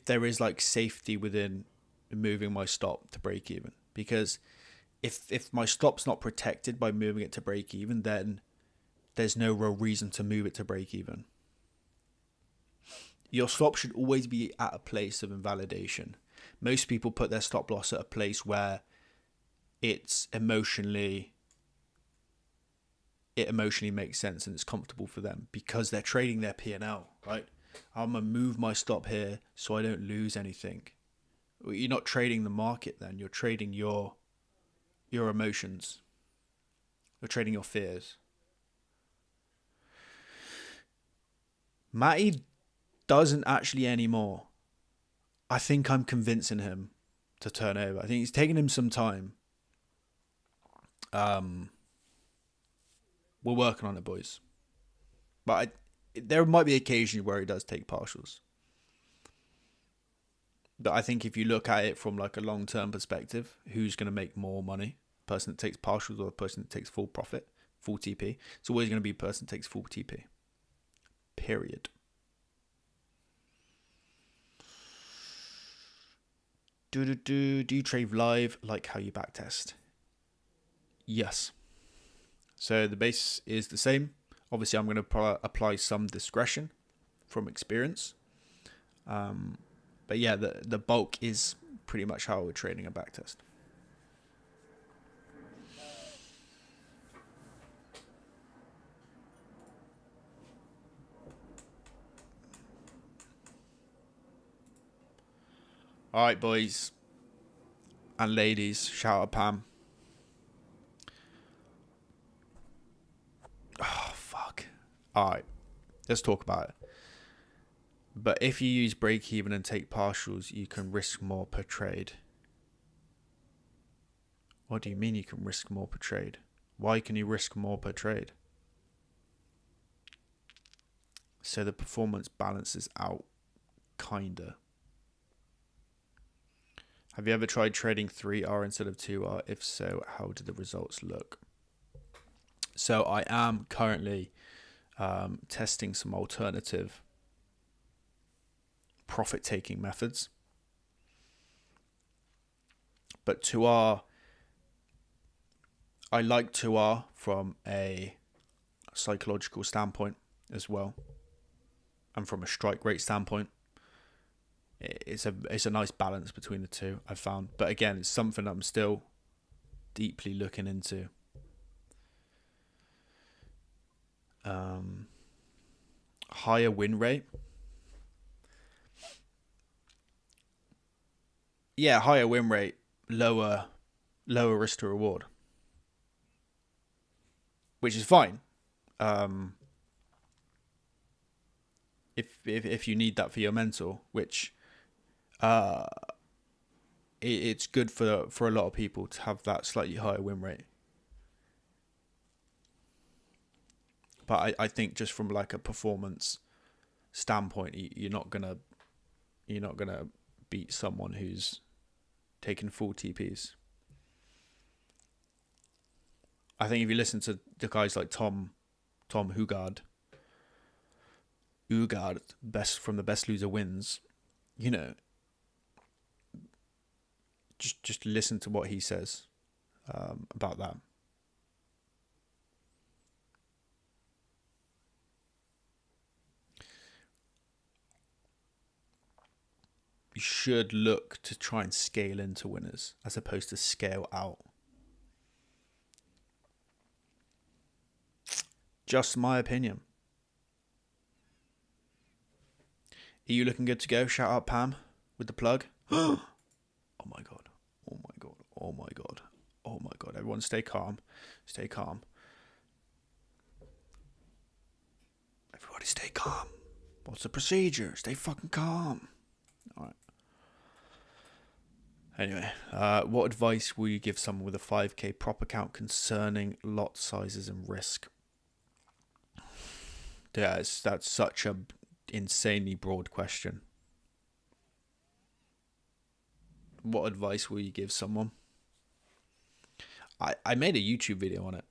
[SPEAKER 1] there is like safety within moving my stop to break even, because if my stop's not protected by moving it to break even, then there's no real reason to move it to break even. Your stop should always be at a place of invalidation. Most people put their stop loss at a place where it emotionally makes sense and it's comfortable for them because they're trading their P&L, right? I'm going to move my stop here so I don't lose anything. Well, you're not trading the market then. You're trading your emotions. You're trading your fears. Matty doesn't actually anymore. I think I'm convincing him to turn over. I think it's taken him some time. We're working on it, boys. But there might be occasions where he does take partials. But I think if you look at it from like a long-term perspective, who's going to make more money? person that takes partials or the person that takes full profit, full TP. It's always going to be the person that takes full TP. Period. Do you trade live like how you backtest? Yes. So the base is the same. Obviously, I'm going to apply some discretion from experience. But yeah, the bulk is pretty much how we're trading a backtest. All right, boys and ladies, shout out Pam. Oh, fuck. All right, let's talk about it. But if you use break even and take partials, you can risk more per trade. What do you mean you can risk more per trade? Why can you risk more per trade? So the performance balances out, kinda. Have you ever tried trading 3R instead of 2R? If so, how do the results look? So I am currently testing some alternative profit-taking methods. But 2R, I like 2R from a psychological standpoint as well. And from a strike rate standpoint. It's a nice balance between the two, I've found. But again, it's something I'm still deeply looking into. Higher win rate. Yeah, higher win rate, lower risk to reward, which is fine. If you need that for your mentor, which it's good for a lot of people to have that slightly higher win rate. But I think just from like a performance standpoint, you're not gonna beat someone who's taken full TPs. I think if you listen to the guys like Tom Hugard, best from the Best Loser Wins, you know, just listen to what he says about that. You should look to try and scale into winners as opposed to scale out. Just my opinion. Are you looking good to go? Shout out Pam with the plug. Oh my god. Oh my god. Oh my god. Oh my god. Everyone stay calm. Stay calm. Everybody stay calm. What's the procedure? Stay fucking calm. Alright. Anyway, what advice will you give someone with a 5k prop account concerning lot sizes and risk? Yeah, that's such a insanely broad question. What advice will you give someone? I made a YouTube video on it.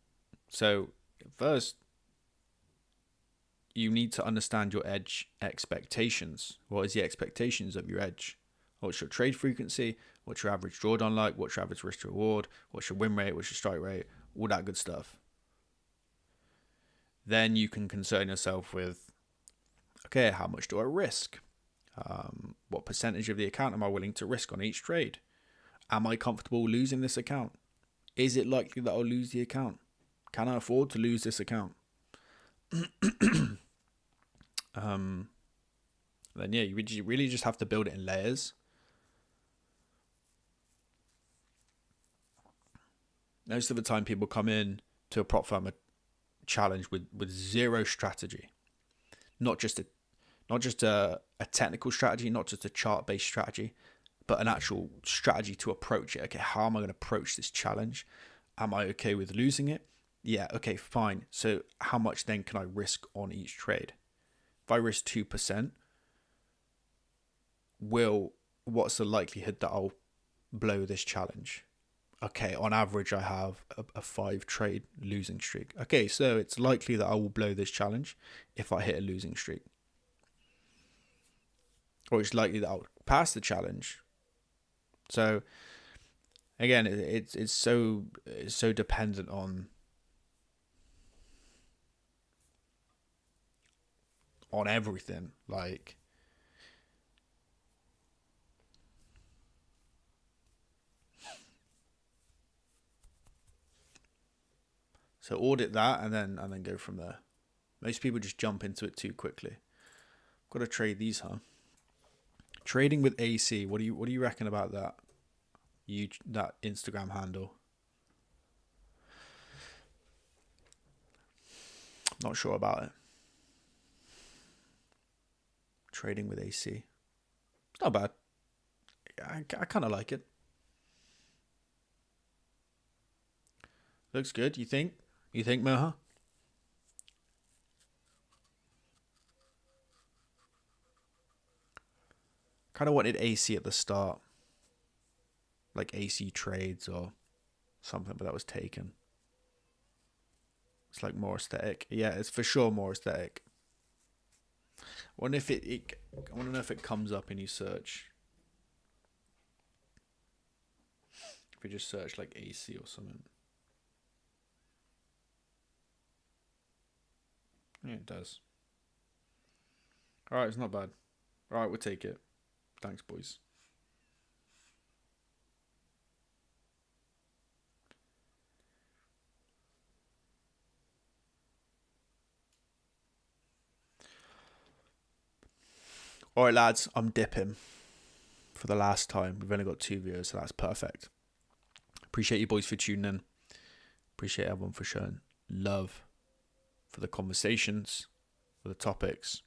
[SPEAKER 1] So first, you need to understand your edge expectations. What is the expectations of your edge? What's your trade frequency? What's your average drawdown like? What's your average risk to reward? What's your win rate? What's your strike rate? All that good stuff. Then you can concern yourself with, okay, how much do I risk? What percentage of the account am I willing to risk on each trade? Am I comfortable losing this account? Is it likely that I'll lose the account? Can I afford to lose this account? Then yeah, you really just have to build it in layers. Most of the time people come in to a prop firm challenge with zero strategy. Not just a technical strategy, not just a chart-based strategy, but an actual strategy to approach it. Okay, how am I going to approach this challenge? Am I okay with losing it? Yeah, okay, fine. So how much then can I risk on each trade? If I risk 2%, what's the likelihood that I'll blow this challenge? okay, on average, I have a 5 trade losing streak. Okay, so it's likely that I will blow this challenge if I hit a losing streak. Or it's likely that I'll pass the challenge. So again, it's so dependent on everything. Like, so audit that and then go from there. Most people just jump into it too quickly. Got to trade these, huh? Trading with AC. What do you reckon about that? That Instagram handle. Not sure about it. Trading with AC. It's not bad. I kind of like it. Looks good. You think? You think, Moha? Kind of wanted AC at the start, like AC trades or something, but that was taken. It's like more aesthetic. Yeah, it's for sure more aesthetic. I wonder if I want to know if it comes up in your search. If you just search like AC or something. Yeah, it does. All right, it's not bad. All right, we'll take it. Thanks, boys. All right, lads, I'm dipping for the last time. We've only got 2 viewers, so that's perfect. Appreciate you boys for tuning in. Appreciate everyone for showing love for the conversations, for the topics.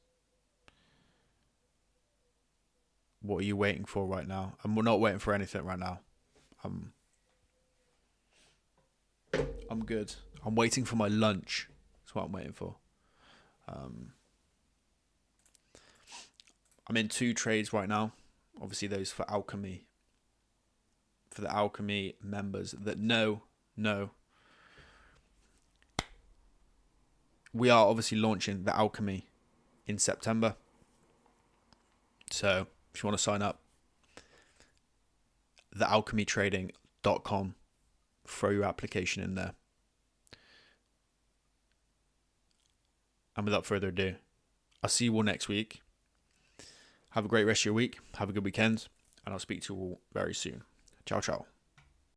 [SPEAKER 1] What are you waiting for right now? And we're not waiting for anything right now. I'm good. I'm waiting for my lunch. That's what I'm waiting for. I'm in 2 trades right now. Obviously, those for Alchemy. For the Alchemy members that know. We are obviously launching the Alchemy in September. So if you want to sign up, thealchemytrading.com. Throw your application in there. And without further ado, I'll see you all next week. Have a great rest of your week. Have a good weekend. And I'll speak to you all very soon. Ciao, ciao.